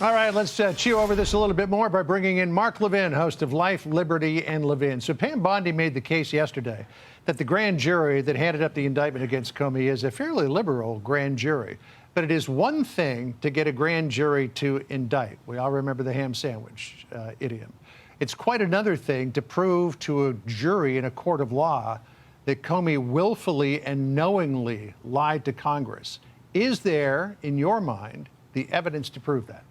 All right, let's chew over this a little bit more by bringing in Mark Levin, host of Life, Liberty, and Levin. So Pam Bondi made the case yesterday that the grand jury that handed up the indictment against Comey is a fairly liberal grand jury. But it is one thing to get a grand jury to indict. We all remember the ham sandwich idiom. It's quite another thing to prove to a jury in a court of law that Comey willfully and knowingly lied to Congress. Is there, in your mind, the evidence to prove that?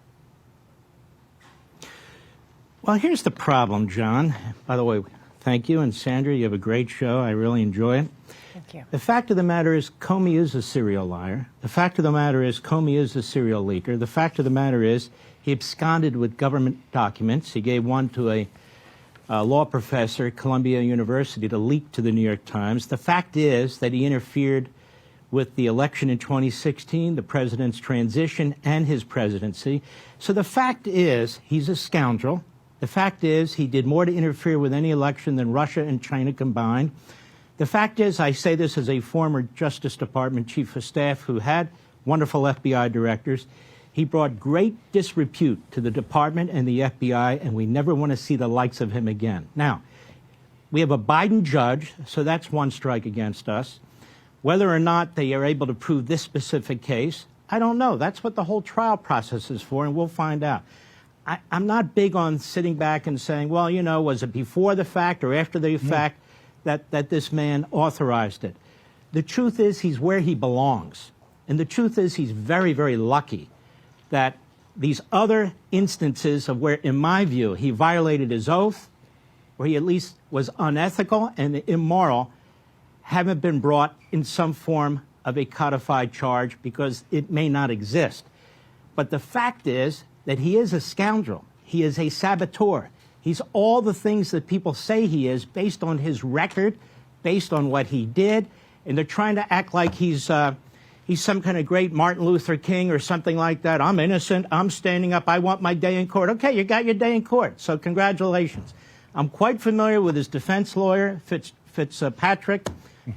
Well, here's the problem, John. By the way, thank you. And Sandra, you have a great show. I really enjoy it. Thank you. The fact of the matter is Comey is a serial liar. The fact of the matter is Comey is a serial leaker. The fact of the matter is he absconded with government documents. He gave one to a law professor at Columbia University to leak to the New York Times. The fact is that he interfered with the election in 2016, the president's transition, and his presidency. So the fact is he's a scoundrel. The fact is he did more to interfere with any election than Russia and China combined. The fact is, I say this as a former Justice Department chief of staff who had wonderful FBI directors, he brought great disrepute to the department and the FBI, and we never want to see the likes of him again. Now, we have a Biden judge, so that's one strike against us. Whether or not they are able to prove this specific case, I don't know. That's what the whole trial process is for, and we'll find out. I'm not big on sitting back and saying, well, you know, was it before the fact or after the fact that this man authorized it? The truth is he's where he belongs. And the truth is he's very, very lucky that these other instances of where, in my view, he violated his oath, or he at least was unethical and immoral, haven't been brought in some form of a codified charge because it may not exist. But the fact is that he is a scoundrel. He is a saboteur. He's all the things that people say he is based on his record, based on what he did, and they're trying to act like he's some kind of great Martin Luther King or something like that. I'm innocent. I'm standing up. I want my day in court. Okay, you got your day in court, so congratulations. I'm quite familiar with his defense lawyer, Fitzpatrick,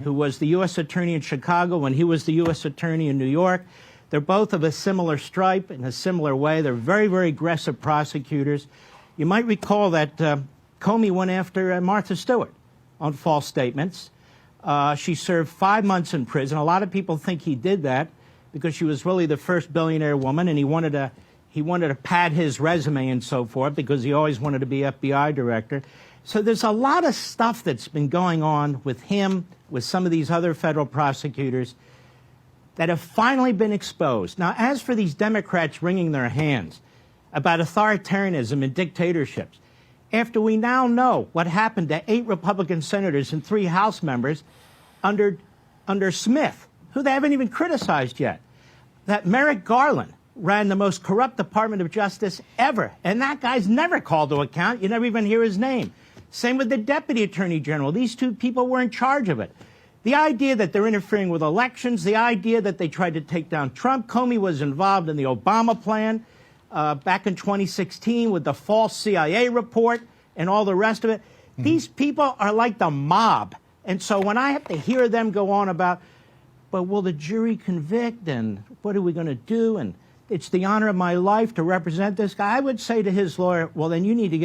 who was the U.S. Attorney in Chicago when he was the U.S. Attorney in New York. They're both of a similar stripe in a similar way. They're very, very aggressive prosecutors. You might recall that Comey went after Martha Stewart on false statements. She served 5 months in prison. A lot of people think he did that because she was really the first billionaire woman, and he wanted to pad his resume and so forth because he always wanted to be FBI director. So there's a lot of stuff that's been going on with him, with some of these other federal prosecutors that have finally been exposed. Now, as for these Democrats wringing their hands about authoritarianism and dictatorships, after we now know what happened to 8 Republican senators and 3 House members under Smith, who they haven't even criticized yet, that Merrick Garland ran the most corrupt Department of Justice ever, and that guy's never called to account. You never even hear his name. Same with the Deputy Attorney General. These 2 people were in charge of it. The idea that they're interfering with elections, the idea that they tried to take down Trump. Comey was involved in the Obama plan back in 2016 with the false CIA report and all the rest of it. These people are like the mob. And so when I have to hear them go on about, but will the jury convict and what are we going to do? And it's the honor of my life to represent this guy. I would say to his lawyer, well, then you need to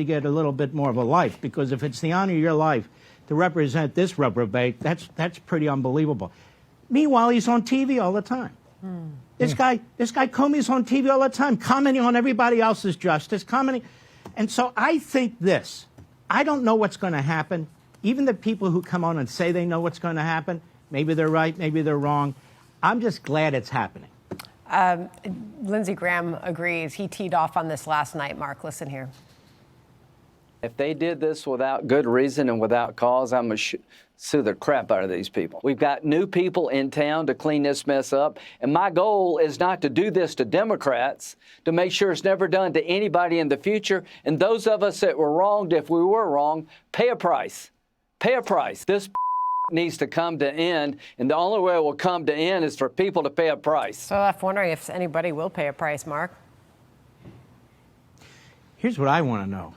get a little bit more of a life, because if it's the honor of your life to represent this reprobate, that's pretty unbelievable. Meanwhile, he's on TV all the time. This guy Comey's on TV all the time, commenting on everybody else's justice, commenting. And so I think this. I don't know what's going to happen. Even the people who come on and say they know what's going to happen, maybe they're right, maybe they're wrong. I'm just glad it's happening. Lindsey Graham agrees. He teed off on this last night. Mark, listen here. If they did this without good reason and without cause, I'm going to sue the crap out of these people. We've got new people in town to clean this mess up. And my goal is not to do this to Democrats, to make sure it's never done to anybody in the future. And those of us that were wronged, if we were wrong, pay a price. Pay a price. This needs to come to end. And the only way it will come to end is for people to pay a price. So I'm wondering if anybody will pay a price, Mark. Here's what I want to know.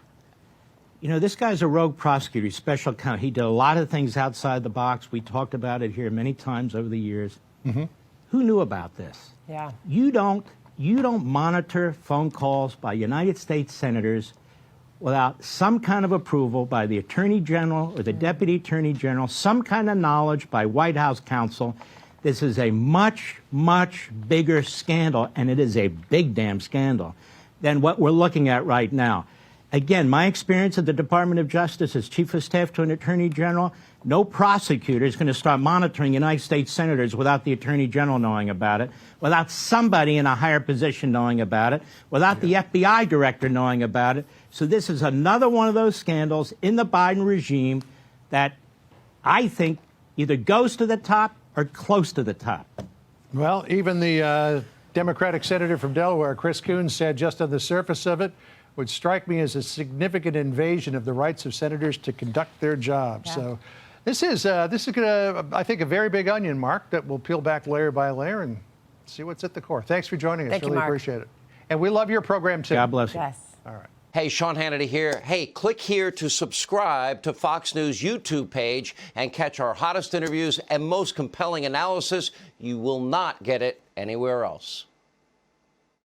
You know, this guy's a rogue prosecutor, he's special counsel. He did a lot of things outside the box. We talked about it here many times over the years. Who knew about this? Yeah. You don't, you don't monitor phone calls by United States senators without some kind of approval by the Attorney General or the Deputy Attorney General, some kind of knowledge by White House counsel. This is a much, much bigger scandal, and it is a big damn scandal, than what we're looking at right now. Again, my experience at the Department of Justice as Chief of Staff to an Attorney General, no prosecutor is going to start monitoring United States senators without the Attorney General knowing about it, without somebody in a higher position knowing about it, without the FBI director knowing about it. So this is another one of those scandals in the Biden regime that I think either goes to the top or close to the top. Well, even the Democratic senator from Delaware, Chris Coons, said just on the surface of it would strike me as a significant invasion of the rights of senators to conduct their job. Yeah. So this is gonna, I think, a very big onion, Mark, that will peel back layer by layer and see what's at the core. Thanks for joining us. Thank you, Really Mark. appreciate it. And we love your program, too. God bless you. Yes. All right. Hey, Sean Hannity here. Hey, click here to subscribe to Fox News YouTube page and catch our hottest interviews and most compelling analysis. You will not get it anywhere else.